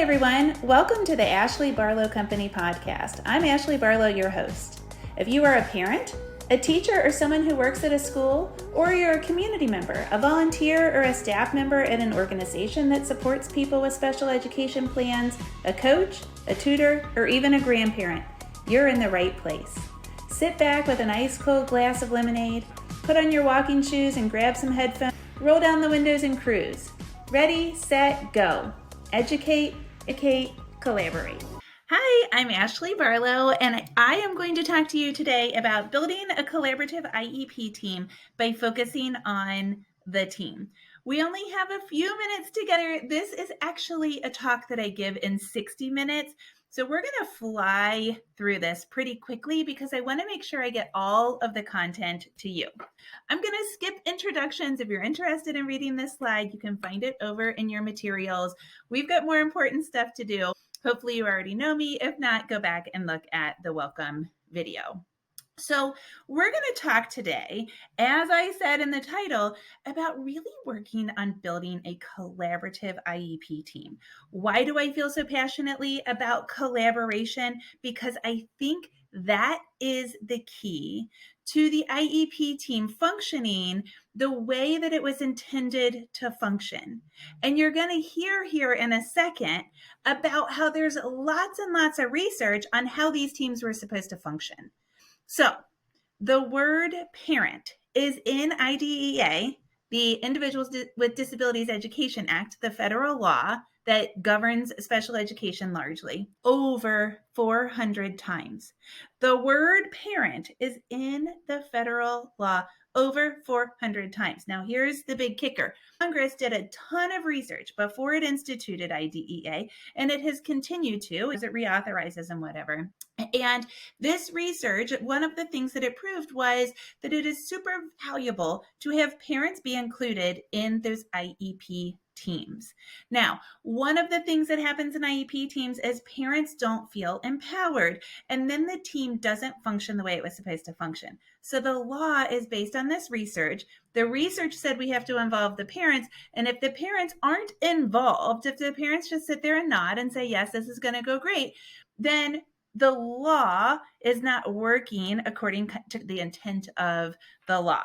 Hi, everyone. Welcome to the Ashley Barlow Company podcast. I'm Ashley Barlow, your host. If you are a parent, a teacher, or someone who works at a school, or you're a community member, a volunteer, or a staff member at an organization that supports people with special education plans, a coach, a tutor, or even a grandparent, you're in the right place. Sit back with an ice cold glass of lemonade, put on your walking shoes and grab some headphones, roll down the windows and cruise. Ready, set, go. Educate, collaborate. Hi, I'm Ashley Barlow, and I am going to talk to you today about building a collaborative IEP team by focusing on the team. We only have a few minutes together. This is actually a talk that I give in 60 minutes. So we're going to fly through this pretty quickly because I want to make sure I get all of the content to you. I'm going to skip introductions. If you're interested in reading this slide, you can find it over in your materials. We've got more important stuff to do. Hopefully you already know me. If not, go back and look at the welcome video. So we're going to talk today, as I said in the title, about really working on building a collaborative IEP team. Why do I feel so passionately about collaboration? Because I think that is the key to the IEP team functioning the way that it was intended to function. And you're going to hear here in a second about how there's lots and lots of research on how these teams were supposed to function. So the word parent is in IDEA, the Individuals with Disabilities Education Act, the federal law that governs special education largely, over 400 times. The word parent is in the federal law over 400 times. Now, here's the big kicker. Congress did a ton of research before it instituted IDEA, and it has continued to as it reauthorizes and whatever. And this research, one of the things that it proved was that it is super valuable to have parents be included in those IEP teams. Now, one of the things that happens in IEP teams is parents don't feel empowered, and then the team doesn't function the way it was supposed to function. So the law is based on this research. The research said we have to involve the parents, and if the parents aren't involved, if the parents just sit there and nod and say, yes, this is going to go great, then the law is not working according to the intent of the law.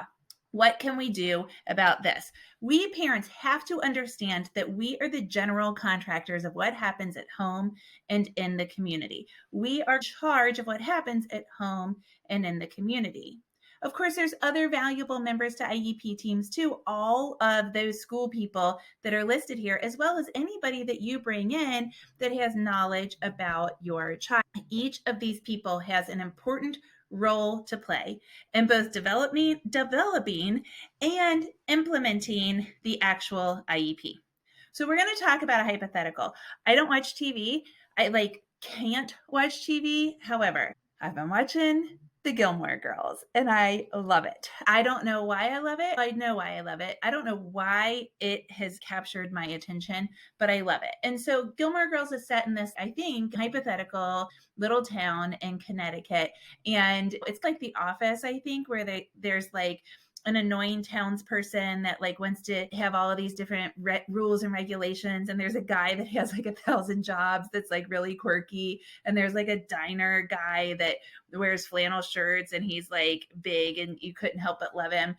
What can we do about this? We parents have to understand that we are the general contractors of what happens at home and in the community. We are in charge of what happens at home and in the community. Of course, there's other valuable members to IEP teams too, all of those school people that are listed here, as well as anybody that you bring in that has knowledge about your child. Each of these people has an important role to play in both developing and implementing the actual IEP. So we're going to talk about a hypothetical. I don't watch TV. I can't watch TV. However, I've been watching the Gilmore Girls, and I love it. I don't know why I love it. I know why I love it. I don't know why it has captured my attention, but I love it. And so Gilmore Girls is set in this, I think, hypothetical little town in Connecticut. And it's like The Office, I think, where there's like an annoying townsperson that wants to have all of these different rules and regulations. And there's a guy that has 1,000 jobs that's really quirky. And there's a diner guy that wears flannel shirts and he's big and you couldn't help but love him.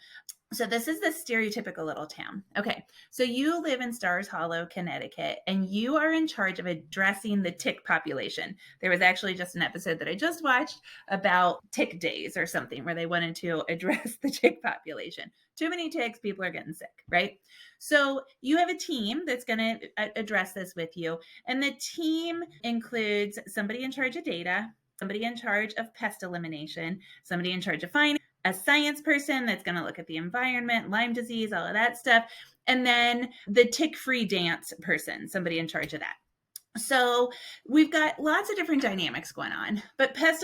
So this is the stereotypical little town. Okay, so you live in Stars Hollow, Connecticut, and you are in charge of addressing the tick population. There was actually just an episode that I just watched about tick days or something where they wanted to address the tick population. Too many ticks, people are getting sick, right? So you have a team that's going to address this with you. And the team includes somebody in charge of data, somebody in charge of pest elimination, somebody in charge of finance, a science person that's going to look at the environment, Lyme disease, all of that stuff, and then the tick-free dance person, somebody in charge of that. So we've got lots of different dynamics going on, but pest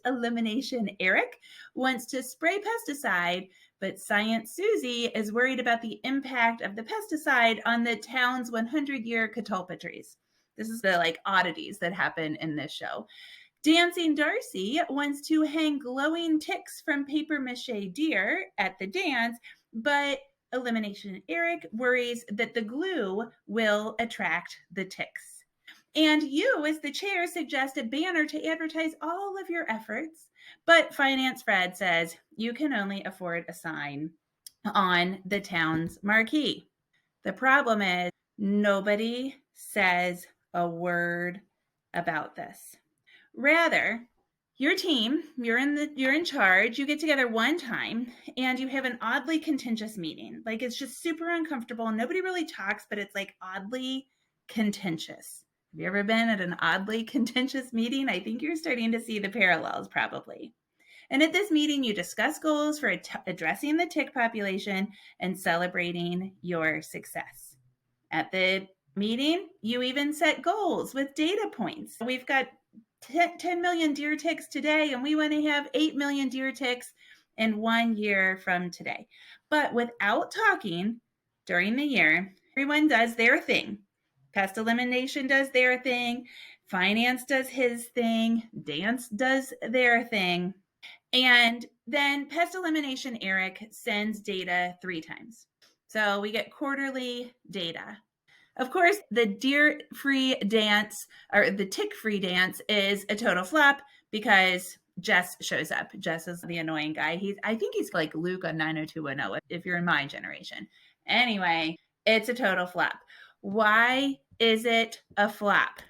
elimination Eric wants to spray pesticide, but Science Susie is worried about the impact of the pesticide on the town's 100-year catalpa trees. This is the oddities that happen in this show. Dancing Darcy wants to hang glowing ticks from paper mache deer at the dance, but elimination Eric worries that the glue will attract the ticks. And you, as the chair, suggest a banner to advertise all of your efforts. But Finance Fred says you can only afford a sign on the town's marquee. The problem is nobody says a word about this. Rather, your team, you're in charge, you get together one time and you have an oddly contentious meeting. Like it's just super uncomfortable. Nobody really talks, but it's like oddly contentious. Have you ever been at an oddly contentious meeting? I think you're starting to see the parallels probably. And at this meeting, you discuss goals for addressing the tick population and celebrating your success. At the meeting, you even set goals with data points. We've got 10 million deer ticks today, and we want to have 8 million deer ticks in 1 year from today. But without talking during the year, everyone does their thing. Pest elimination does their thing. Finance does his thing. Dance does their thing. And then Pest Elimination Eric sends data 3 times. So we get quarterly data. Of course, the deer-free dance or the tick-free dance is a total flop because Jess shows up. Jess is the annoying guy. I think he's like Luke on 90210 if you're in my generation. Anyway, it's a total flop. Why is it a flop?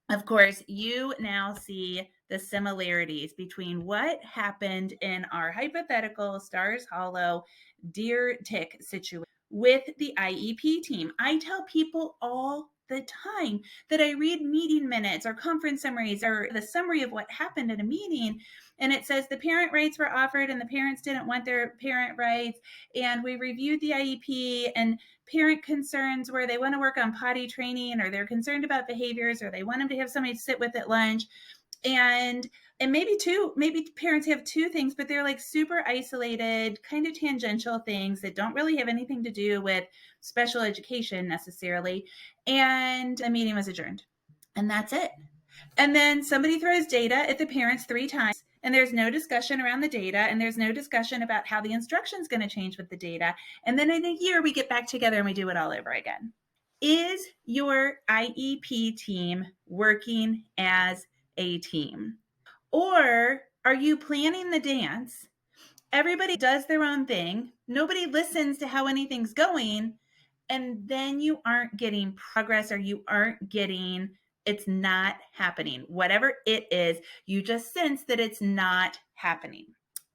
Of course, you now see the similarities between what happened in our hypothetical Stars Hollow deer tick situation with the IEP team. I tell people all the time that I read meeting minutes or conference summaries or the summary of what happened at a meeting, and it says the parent rights were offered and the parents didn't want their parent rights, and we reviewed the IEP, and parent concerns where they want to work on potty training or they're concerned about behaviors or they want them to have somebody to sit with at lunch. And maybe parents have 2 things, but they're like super isolated, kind of tangential things that don't really have anything to do with special education necessarily. And the meeting was adjourned. And that's it. And then somebody throws data at the parents 3 times, and there's no discussion around the data, and there's no discussion about how the instruction is going to change with the data. And then in a year, we get back together and we do it all over again. Is your IEP team working as a team? Or are you planning the dance? Everybody does their own thing. Nobody listens to how anything's going. And then you aren't getting progress, or you aren't getting, it's not happening. Whatever it is, you just sense that it's not happening.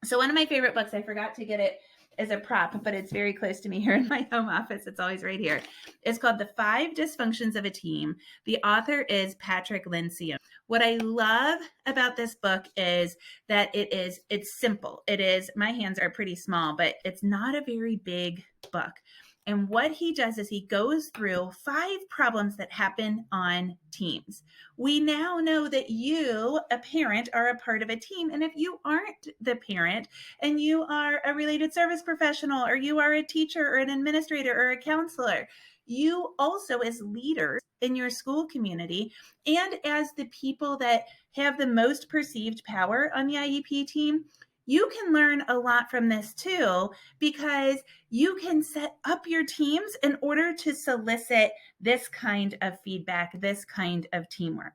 So one of my favorite books, I forgot to get it as a prop, but it's very close to me here in my home office. It's always right here. It's called The 5 Dysfunctions of a Team. The author is Patrick Lencioni. What I love about this book is that it's simple. My hands are pretty small, but it's not a very big book. And what he does is he goes through 5 problems that happen on teams. We now know that you, a parent, are a part of a team. And if you aren't the parent and you are a related service professional, or you are a teacher or an administrator or a counselor, you also, as leaders in your school community and as the people that have the most perceived power on the IEP team, you can learn a lot from this too, because you can set up your teams in order to solicit this kind of feedback, this kind of teamwork.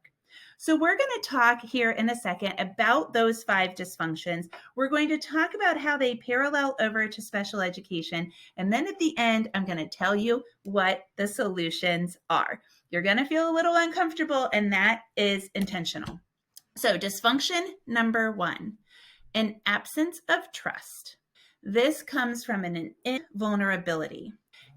So we're going to talk here in a second about those 5 dysfunctions. We're going to talk about how they parallel over to special education. And then at the end, I'm going to tell you what the solutions are. You're going to feel a little uncomfortable, and that is intentional. So dysfunction number 1. An absence of trust. This comes from an invulnerability,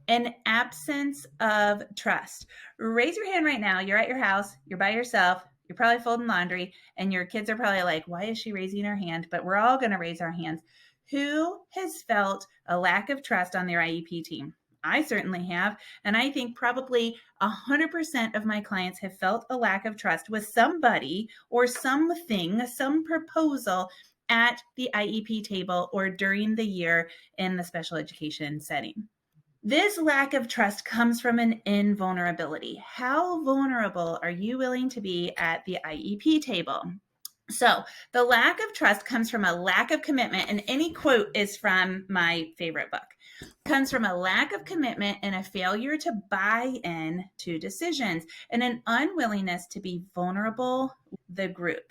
an absence of trust. Raise your hand right now. You're at your house. You're by yourself. You're probably folding laundry, and your kids are probably like, why is she raising her hand? But we're all going to raise our hands. Who has felt a lack of trust on their IEP team? I certainly have. And I think probably 100% of my clients have felt a lack of trust with somebody or something, some proposal at the IEP table or during the year in the special education setting. This lack of trust comes from an invulnerability. How vulnerable are you willing to be at the IEP table? So the lack of trust comes from a lack of commitment, and any quote is from my favorite book. comes from a lack of commitment and a failure to buy in to decisions and an unwillingness to be vulnerable with the group.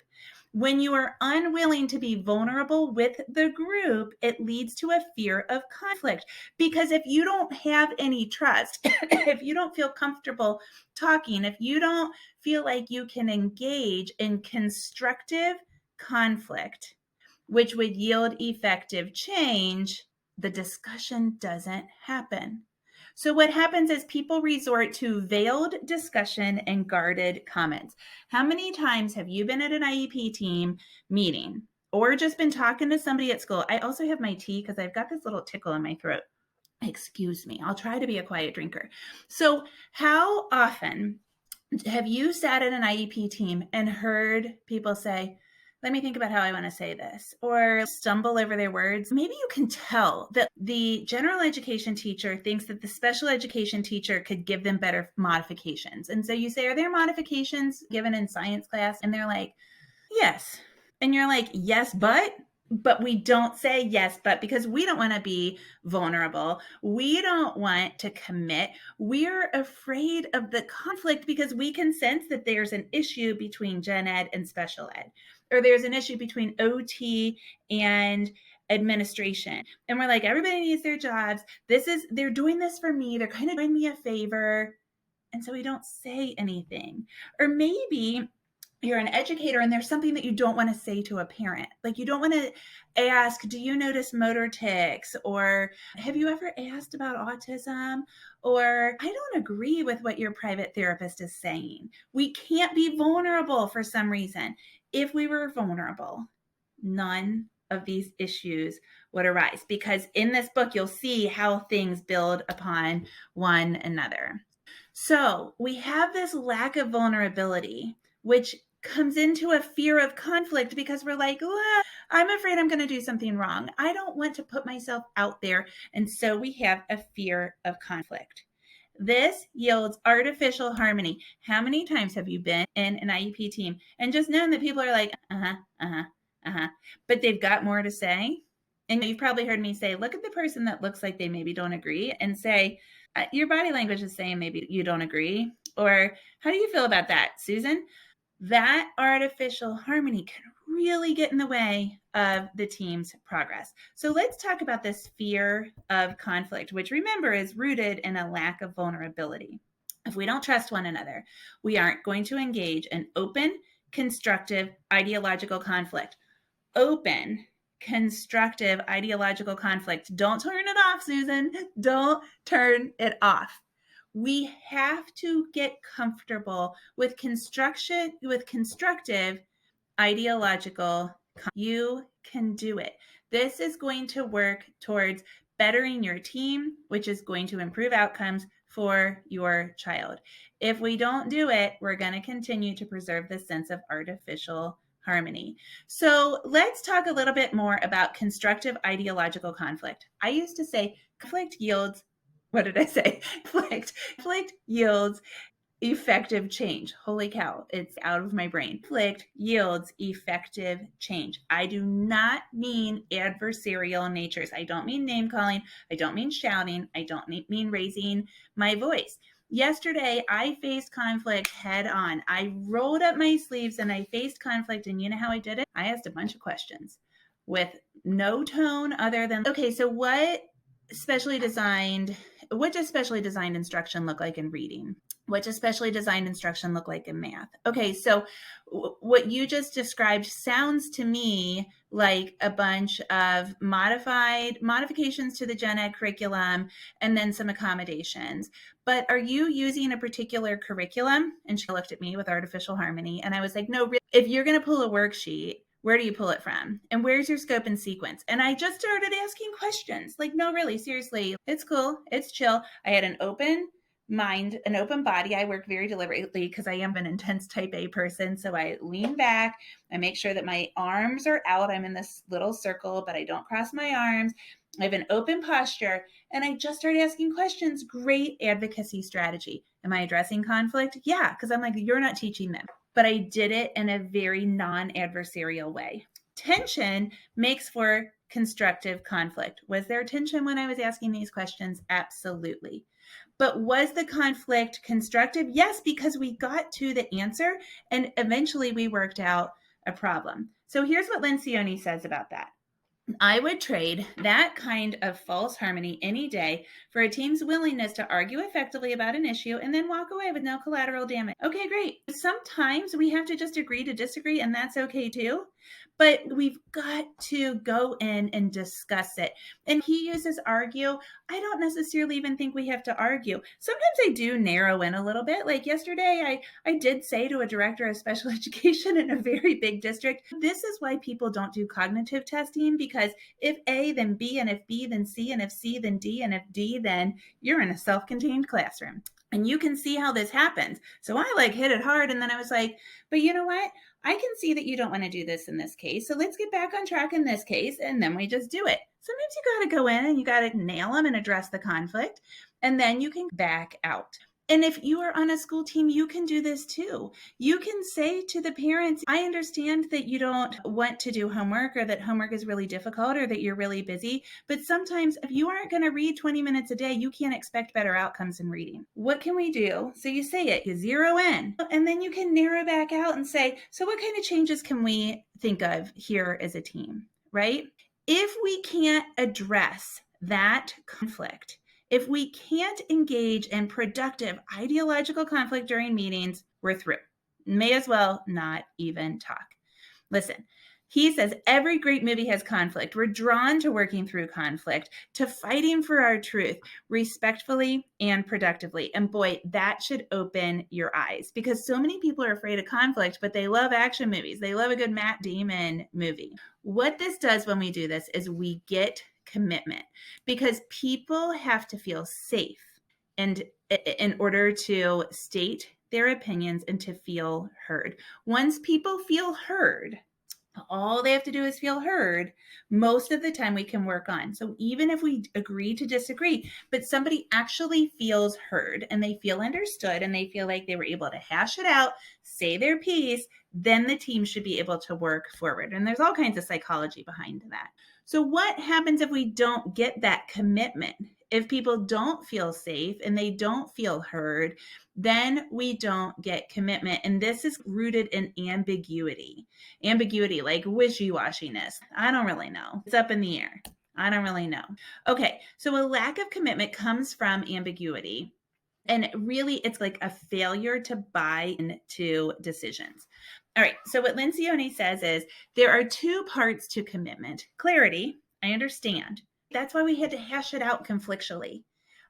When you are unwilling to be vulnerable with the group, it leads to a fear of conflict. Because if you don't have any trust, if you don't feel comfortable talking, if you don't feel like you can engage in constructive conflict, which would yield effective change, the discussion doesn't happen. So what happens is people resort to veiled discussion and guarded comments. How many times have you been at an IEP team meeting or just been talking to somebody at school? I also have my tea because I've got this little tickle in my throat. Excuse me. I'll try to be a quiet drinker. So how often have you sat at an IEP team and heard people say, let me think about how I want to say this, or stumble over their words? Maybe you can tell that the general education teacher thinks that the special education teacher could give them better modifications. And so you say, are there modifications given in science class? And they're like, yes. And you're like, yes, but we don't say yes, but because we don't want to be vulnerable. We don't want to commit. We're afraid of the conflict because we can sense that there's an issue between gen ed and special ed, or there's an issue between OT and administration. And we're like, everybody needs their jobs. They're doing this for me. They're kind of doing me a favor. And so we don't say anything. Or maybe you're an educator and there's something that you don't want to say to a parent. Like you don't want to ask, do you notice motor tics? Or have you ever asked about autism? Or I don't agree with what your private therapist is saying. We can't be vulnerable for some reason. If we were vulnerable, none of these issues would arise, because in this book, you'll see how things build upon one another. So we have this lack of vulnerability, which comes into a fear of conflict because we're like, I'm afraid I'm going to do something wrong. I don't want to put myself out there. And so we have a fear of conflict. This yields artificial harmony. How many times have you been in an IEP team and just known that people are like, but they've got more to say? And you've probably heard me say, look at the person that looks like they maybe don't agree and say, your body language is saying maybe you don't agree. Or how do you feel about that, Susan? That artificial harmony can really get in the way of the team's progress. So let's talk about this fear of conflict, which remember is rooted in a lack of vulnerability. If we don't trust one another, we aren't going to engage in open, constructive, ideological conflict. Open, constructive, ideological conflict. Don't turn it off, Susan. Don't turn it off. We have to get comfortable with constructive ideological. You can do it. This is going to work towards bettering your team, which is going to improve outcomes for your child. If we don't do it, we're going to continue to preserve this sense of artificial harmony. So let's talk a little bit more about constructive ideological conflict. I used to say conflict yields, what did I say? Conflict yields effective change. Holy cow, it's out of my brain. Conflict yields effective change. I do not mean adversarial natures. I don't mean name calling. I don't mean shouting. I don't mean raising my voice. Yesterday, I faced conflict head on. I rolled up my sleeves and I faced conflict. And you know how I did it? I asked a bunch of questions with no tone other than, okay, so what does specially designed instruction look like in reading? What does specially designed instruction look like in math? Okay, so what you just described sounds to me like a bunch of modifications to the gen ed curriculum and then some accommodations. But are you using a particular curriculum? And she looked at me with artificial harmony. And I was like, no, really, if you're going to pull a worksheet, where do you pull it from? And where's your scope and sequence? And I just started asking questions. Like, no, really, seriously, it's cool. It's chill. I had an open mind, an open body. I work very deliberately because I am an intense type A person. So I lean back. I make sure that my arms are out. I'm in this little circle, but I don't cross my arms. I have an open posture. And I just started asking questions. Great advocacy strategy. Am I addressing conflict? Yeah, because I'm like, you're not teaching them. But I did it in a very non-adversarial way. Tension makes for constructive conflict? Was there tension when I was asking these questions? Absolutely. But was the conflict constructive? Yes, because we got to the answer and eventually we worked out a problem. So here's what Lencioni says about that. I would trade that kind of false harmony any day for a team's willingness to argue effectively about an issue and then walk away with no collateral damage. Okay, great. Sometimes we have to just agree to disagree, and that's okay too. But we've got to go in and discuss it. And he uses argue. I don't necessarily even think we have to argue. Sometimes I do narrow in a little bit. Like yesterday, I did say to a director of special education in a very big district, this is why people don't do cognitive testing, because if A, then B, and if B, then C, and if C, then D, and if D, then you're in a self-contained classroom. And you can see how this happens. So I hit it hard. And then I was like, but you know what? I can see that you don't want to do this in this case. So let's get back on track in this case. And then we just do it. Sometimes you got to go in and you got to nail them and address the conflict. And then you can back out. And if you are on a school team, you can do this too. You can say to the parents, I understand that you don't want to do homework or that homework is really difficult or that you're really busy. But sometimes if you aren't going to read 20 minutes a day, you can't expect better outcomes in reading. What can we do? So you say it, you zero in, and then you can narrow back out and say, so what kind of changes can we think of here as a team, right? If we can't address that conflict, if we can't engage in productive ideological conflict during meetings, we're through. May as well not even talk. Listen, he says every great movie has conflict. We're drawn to working through conflict, to fighting for our truth respectfully and productively. And boy, that should open your eyes, because so many people are afraid of conflict, but they love action movies. They love a good Matt Damon movie. What this does when we do this is we get commitment, because people have to feel safe and in order to state their opinions and to feel heard. Once people feel heard, all they have to do is feel heard. Most of the time we can work on. So even if we agree to disagree, but somebody actually feels heard and they feel understood and they feel like they were able to hash it out, say their piece, then the team should be able to work forward. And there's all kinds of psychology behind that. So what happens if we don't get that commitment? If people don't feel safe and they don't feel heard, then we don't get commitment. And this is rooted in ambiguity. Ambiguity, like wishy-washiness. I don't really know. It's up in the air. I don't really know. Okay, so a lack of commitment comes from ambiguity. And really, it's like a failure to buy into decisions. All right, so what Lencioni says is there are two parts to commitment. Clarity, I understand. That's why we had to hash it out conflictually.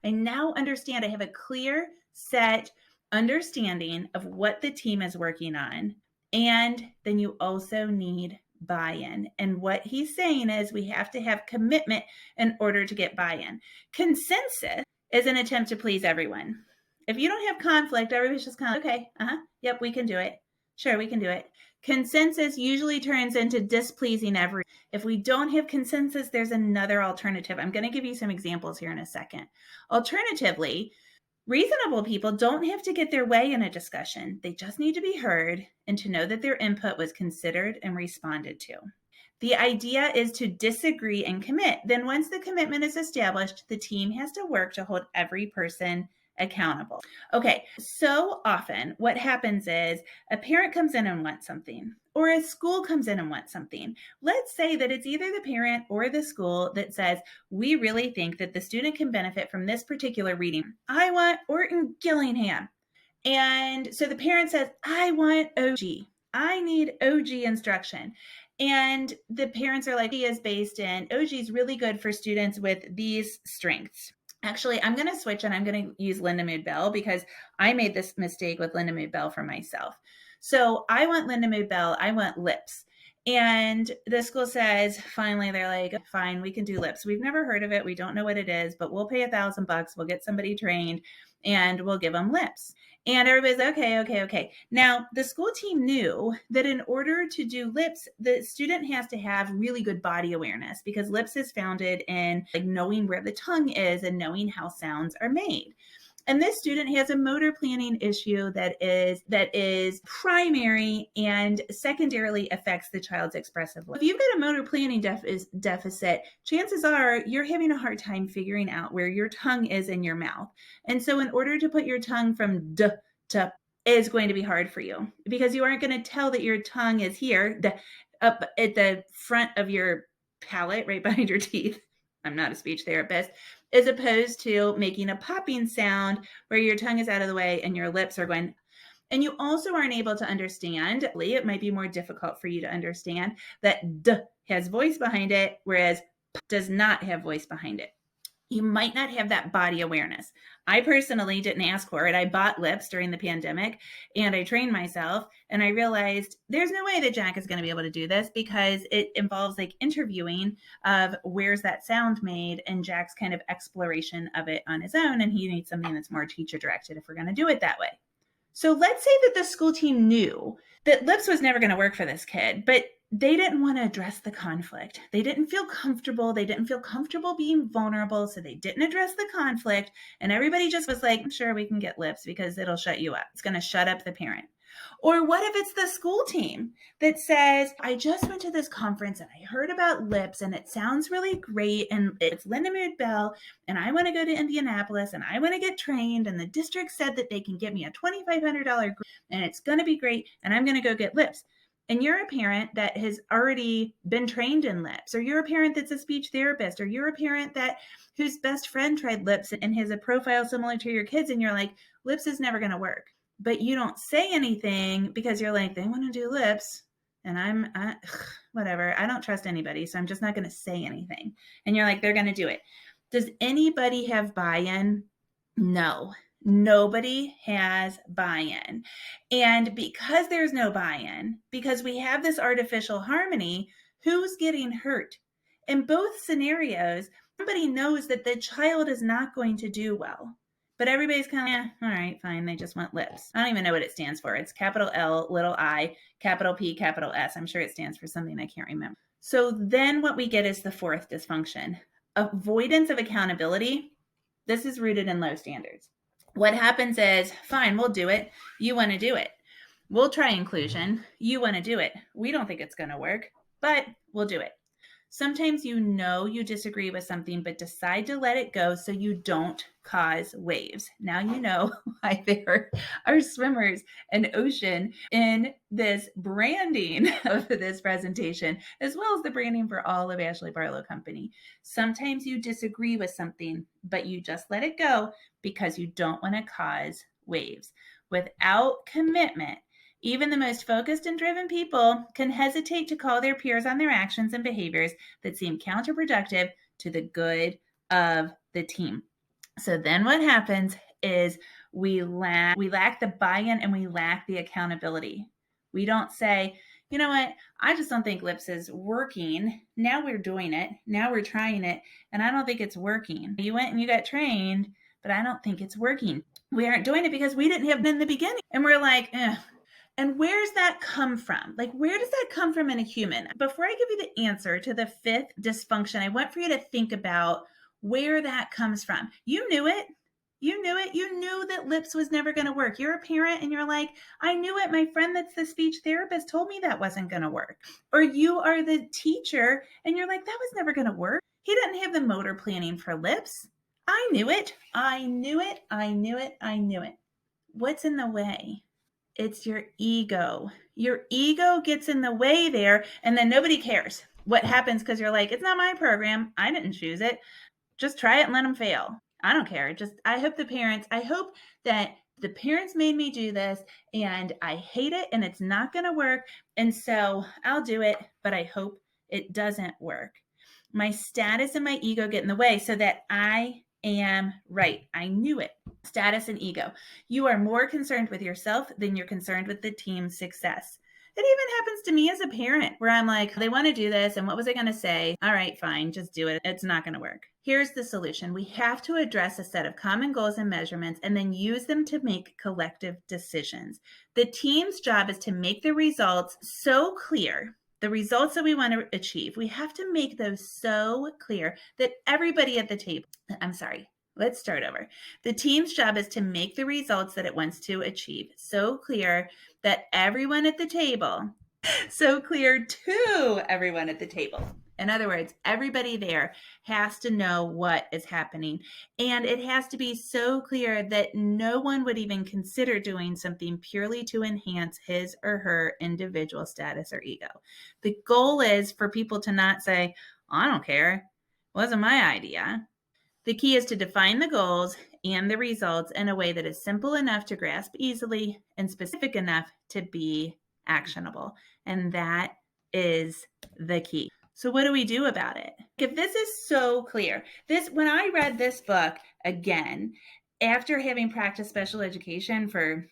I now understand. I have a clear set understanding of what the team is working on. And then you also need buy-in. And what he's saying is we have to have commitment in order to get buy-in. Consensus is an attempt to please everyone. If you don't have conflict, everybody's just kind of like, okay, yep, we can do it. Sure, we can do it. Consensus usually turns into displeasing everyone. If we don't have consensus, there's another alternative. I'm going to give you some examples here in a second. Alternatively, reasonable people don't have to get their way in a discussion. They just need to be heard and to know that their input was considered and responded to. The idea is to disagree and commit. Then once the commitment is established, the team has to work to hold every person accountable. Okay, so often what happens is a parent comes in and wants something, or a school comes in and wants something. Let's say that it's either the parent or the school that says, we really think that the student can benefit from this particular reading. I want Orton Gillingham. And so the parent says, I want OG. I need OG instruction. And the parents are like, OG is based in, OG is really good for students with these strengths. Actually, I'm going to switch and I'm going to use Linda Mood Bell, because I made this mistake with Linda Mood Bell for myself. So I want Linda Mood Bell. I want lips. And the school says, finally, they're like, fine, we can do lips. We've never heard of it. We don't know what it is, but we'll pay $1,000. We'll get somebody trained and we'll give them lips. And everybody's okay. Now, the school team knew that in order to do lips, the student has to have really good body awareness, because lips is founded in like knowing where the tongue is and knowing how sounds are made. And this student has a motor planning issue that is primary and secondarily affects the child's expressive level. If you've got a motor planning deficit, chances are you're having a hard time figuring out where your tongue is in your mouth. And so in order to put your tongue from d to is going to be hard for you, because you aren't going to tell that your tongue is here, up at the front of your palate, right behind your teeth. I'm not a speech therapist, as opposed to making a popping sound where your tongue is out of the way and your lips are going. And you also aren't able to understand, it might be more difficult for you to understand that D has voice behind it, whereas P does not have voice behind it. You might not have that body awareness. I personally didn't ask for it. I bought lips during the pandemic and I trained myself, and I realized there's no way that Jack is going to be able to do this because it involves like interviewing of where's that sound made, and Jack's kind of exploration of it on his own, and he needs something that's more teacher directed if we're going to do it that way. So let's say that the school team knew that lips was never going to work for this kid, but they didn't want to address the conflict. They didn't feel comfortable. They didn't feel comfortable being vulnerable. So they didn't address the conflict. And everybody just was like, sure, we can get lips because it'll shut you up. It's going to shut up the parent. Or what if it's the school team that says, I just went to this conference and I heard about lips and it sounds really great. And it's Linda Mood Bell and I want to go to Indianapolis and I want to get trained. And the district said that they can give me a $2,500 grant and it's going to be great. And I'm going to go get lips. And you're a parent that has already been trained in lips, or you're a parent that's a speech therapist, or you're a parent that whose best friend tried lips and has a profile similar to your kids. And you're like, lips is never going to work. But you don't say anything because you're like, they want to do lips and whatever. I don't trust anybody. So I'm just not going to say anything. And you're like, they're going to do it. Does anybody have buy-in? No. Nobody has buy-in. And because there's no buy-in, because we have this artificial harmony, who's getting hurt? In both scenarios, everybody knows that the child is not going to do well. But everybody's kind of, all right, fine. They just want lips. I don't even know what it stands for. It's capital L, little I, capital P, capital S. I'm sure it stands for something I can't remember. So then what we get is the fourth dysfunction. Avoidance of accountability. This is rooted in low standards. What happens is, fine, we'll do it. You want to do it. We'll try inclusion. You want to do it. We don't think it's going to work, but we'll do it. Sometimes you know you disagree with something, but decide to let it go so you don't cause waves. Now you know why there are swimmers and ocean in this branding of this presentation, as well as the branding for all of Ashley Barlow Company. Sometimes you disagree with something, but you just let it go because you don't want to cause waves. Without commitment, even the most focused and driven people can hesitate to call their peers on their actions and behaviors that seem counterproductive to the good of the team. So then what happens is we lack the buy-in and we lack the accountability. We don't say, you know what, I just don't think lips is working. Now we're doing it. Now we're trying it. And I don't think it's working. You went and you got trained, but I don't think it's working. We aren't doing it because we didn't have it in the beginning. And we're like, And where's that come from? Like, where does that come from in a human? Before I give you the answer to the fifth dysfunction, I want for you to think about where that comes from. You knew it. You knew it. You knew that lips was never going to work. You're a parent and you're like, I knew it. My friend that's the speech therapist told me that wasn't going to work. Or you are the teacher and you're like, that was never going to work. He didn't have the motor planning for lips. I knew it. I knew it. I knew it. I knew it. What's in the way? It's your ego. Your ego gets in the way there, and then nobody cares what happens because you're like, it's not my program. I didn't choose it. Just try it and let them fail. I don't care. I hope that the parents made me do this and I hate it and it's not going to work. And so I'll do it, but I hope it doesn't work. My status and my ego get in the way so that I am right. I knew it. Status and ego. You are more concerned with yourself than you're concerned with the team's success. It even happens to me as a parent where I'm like, they want to do this. And what was I going to say? All right, fine, just do it. It's not going to work. Here's the solution. We have to address a set of common goals and measurements and then use them to make collective decisions. The team's job is to make the results so clear. The results that we want to achieve, we have to make those so clear that everybody at the table, Let's start over. The team's job is to make the results that it wants to achieve so clear that everyone at the table, so clear to everyone at the table. In other words, everybody there has to know what is happening. And it has to be so clear that no one would even consider doing something purely to enhance his or her individual status or ego. The goal is for people to not say, I don't care. It wasn't my idea. The key is to define the goals and the results in a way that is simple enough to grasp easily and specific enough to be actionable. And that is the key. So what do we do about it? If this is so clear, when I read this book again, after having practiced special education for,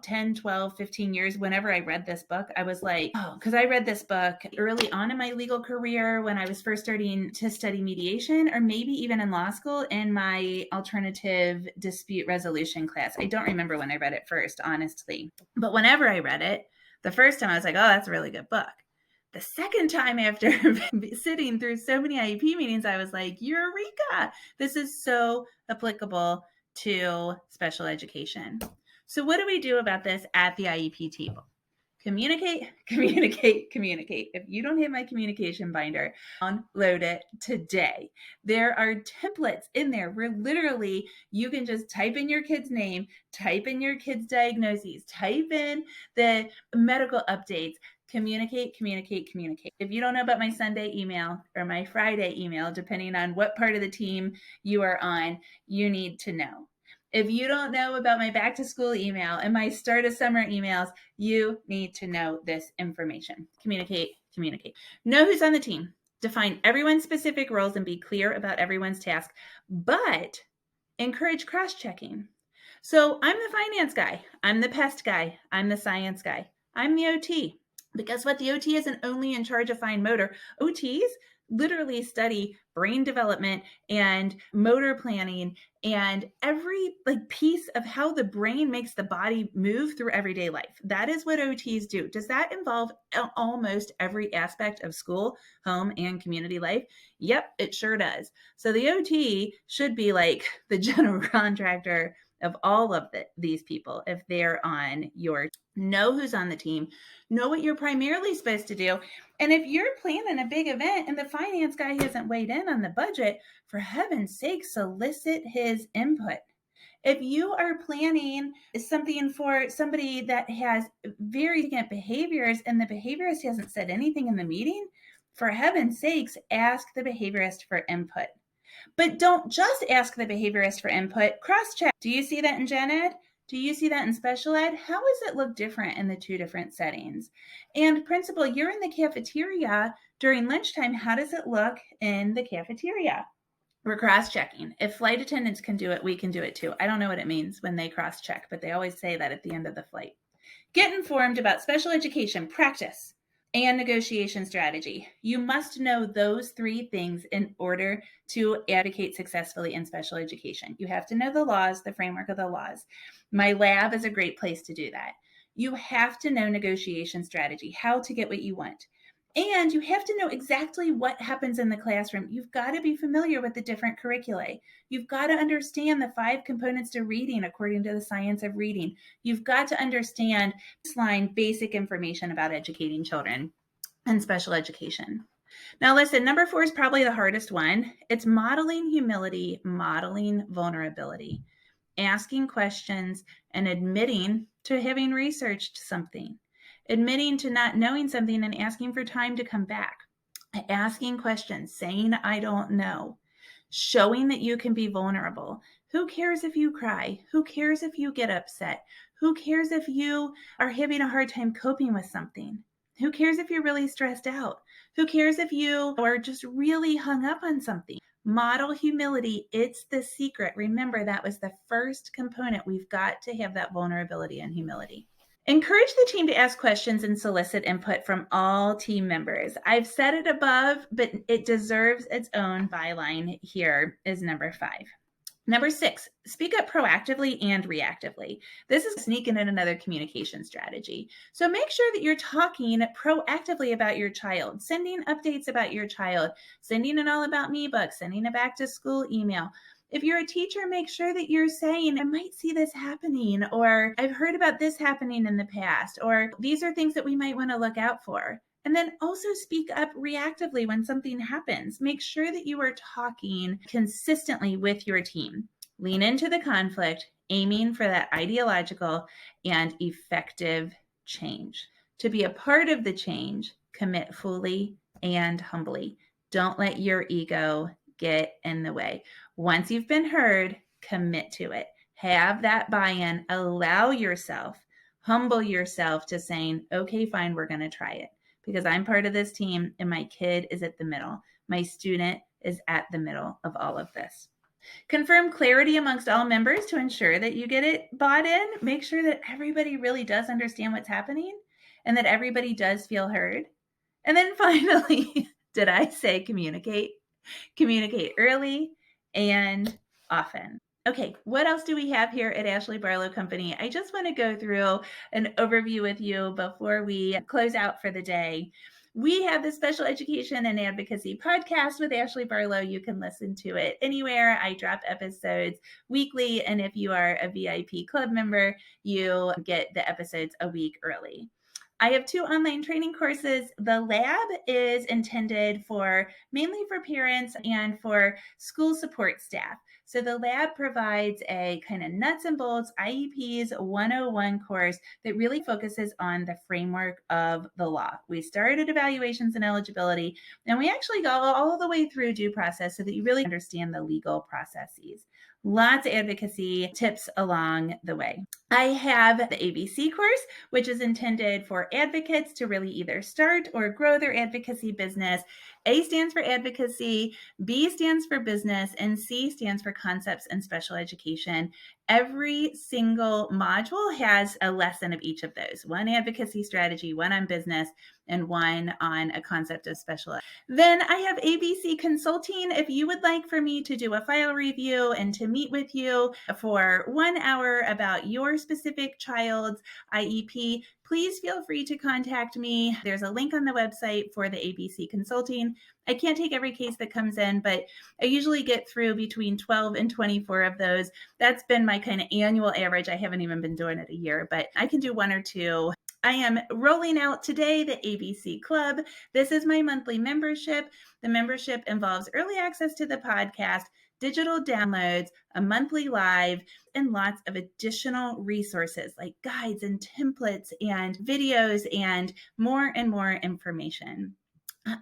10, 12, 15 years, whenever I read this book, I was like, oh, because I read this book early on in my legal career when I was first starting to study mediation, or maybe even in law school in my alternative dispute resolution class. I don't remember when I read it first, honestly. But whenever I read it, the first time I was like, oh, that's a really good book. The second time after sitting through so many IEP meetings, I was like, eureka, this is so applicable to special education. So what do we do about this at the IEP table? Communicate, communicate, communicate. If you don't have my communication binder, download it today. There are templates in there where literally you can just type in your kid's name, type in your kid's diagnoses, type in the medical updates, communicate, communicate, communicate. If you don't know about my Sunday email or my Friday email, depending on what part of the team you are on, you need to know. If you don't know about my back to school email and my start of summer emails, you need to know this information. Communicate, communicate. Know who's on the team. Define everyone's specific roles and be clear about everyone's task, but encourage cross-checking. So I'm the finance guy. I'm the pest guy. I'm the science guy. I'm the OT. But guess what? The OT isn't only in charge of fine motor. OTs literally study brain development and motor planning and every piece of how the brain makes the body move through everyday life. That is what OTs do. Does that involve almost every aspect of school, home, and community life? Yep, it sure does. So the OT should be like the general contractor of all of these people if they're on your. Know who's on the team, know what you're primarily supposed to do. And if you're planning a big event and the finance guy hasn't weighed in on the budget, for heaven's sake, solicit his input. If you are planning something for somebody that has very significant behaviors and the behaviorist hasn't said anything in the meeting, for heaven's sakes, ask the behaviorist for input. But don't just ask the behaviorist for input, cross-check. Do you see that in gen ed? Do you see that in special ed? How does it look different in the two different settings? And principal, you're in the cafeteria during lunchtime. How does it look in the cafeteria? We're cross-checking. If flight attendants can do it, we can do it too. I don't know what it means when they cross-check, but they always say that at the end of the flight. Get informed about special education practice and negotiation strategy. You must know those three things in order to advocate successfully in special education. You have to know the laws, the framework of the laws. My lab is a great place to do that. You have to know negotiation strategy, how to get what you want. And you have to know exactly what happens in the classroom. You've got to be familiar with the different curricula. You've got to understand the 5 components to reading according to the science of reading. You've got to understand baseline basic information about educating children and special education. Now listen, number 4 is probably the hardest one. It's modeling humility, modeling vulnerability, asking questions and admitting to having researched something. Admitting to not knowing something and asking for time to come back. Asking questions, saying, I don't know. Showing that you can be vulnerable. Who cares if you cry? Who cares if you get upset? Who cares if you are having a hard time coping with something? Who cares if you're really stressed out? Who cares if you are just really hung up on something? Model humility. It's the secret. Remember, that was the first component. We've got to have that vulnerability and humility. Encourage the team to ask questions and solicit input from all team members. I've said it above, but it deserves its own byline. Here is number 5. Number 6, speak up proactively and reactively. This is sneaking in another communication strategy. So make sure that you're talking proactively about your child, sending updates about your child, sending an All About Me book, sending a back to school email. If you're a teacher, make sure that you're saying, I might see this happening, or I've heard about this happening in the past, or these are things that we might want to look out for. And then also speak up reactively when something happens. Make sure that you are talking consistently with your team. Lean into the conflict, aiming for that ideological and effective change. To be a part of the change, commit fully and humbly. Don't let your ego get in the way. Once you've been heard, commit to it. Have that buy-in. Allow yourself, humble yourself to saying, okay, fine, we're going to try it because I'm part of this team and my kid is at the middle. My student is at the middle of all of this. Confirm clarity amongst all members to ensure that you get it bought in. Make sure that everybody really does understand what's happening and that everybody does feel heard. And then finally, did I say communicate? Communicate early and often. Okay, what else do we have here at Ashley Barlow Company? I just want to go through an overview with you before we close out for the day. We have the Special Education and Advocacy podcast with Ashley Barlow. You can listen to it anywhere. I drop episodes weekly, and if you are a VIP club member, you get the episodes a week early. I have 2 online training courses. The lab is intended for mainly for parents and for school support staff. So the lab provides a kind of nuts and bolts IEPs 101 course that really focuses on the framework of the law. We start at evaluations and eligibility, and we actually go all the way through due process so that you really understand the legal processes. Lots of advocacy tips along the way. I have the ABC course, which is intended for advocates to really either start or grow their advocacy business. A stands for advocacy, B stands for business, and C stands for concepts and special education. Every single module has a lesson of each of those. One advocacy strategy, one on business, and one on a concept of special ed. Then I have ABC Consulting. If you would like for me to do a file review and to meet with you for 1 hour about your specific child's IEP, please feel free to contact me. There's a link on the website for the ABC Consulting. I can't take every case that comes in, but I usually get through between 12 and 24 of those. That's been my kind of annual average. I haven't even been doing it a year, but I can do 1 or 2. I am rolling out today the ABC Club. This is my monthly membership. The membership involves early access to the podcast, digital downloads, a monthly live, and lots of additional resources like guides and templates and videos and more information.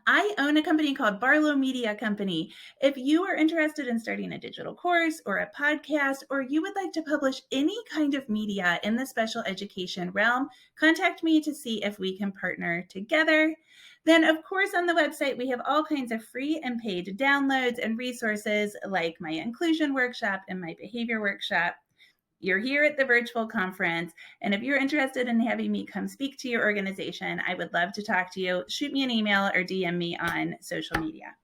I own a company called Barlow Media Company. If you are interested in starting a digital course or a podcast, or you would like to publish any kind of media in the special education realm, contact me to see if we can partner together. Then, of course, on the website, we have all kinds of free and paid downloads and resources like my inclusion workshop and my behavior workshop. You're here at the virtual conference, and if you're interested in having me come speak to your organization, I would love to talk to you. Shoot me an email or DM me on social media.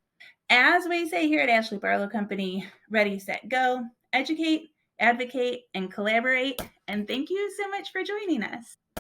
As we say here at Ashley Barlow Company, ready, set, go, educate, advocate, and collaborate. And thank you so much for joining us.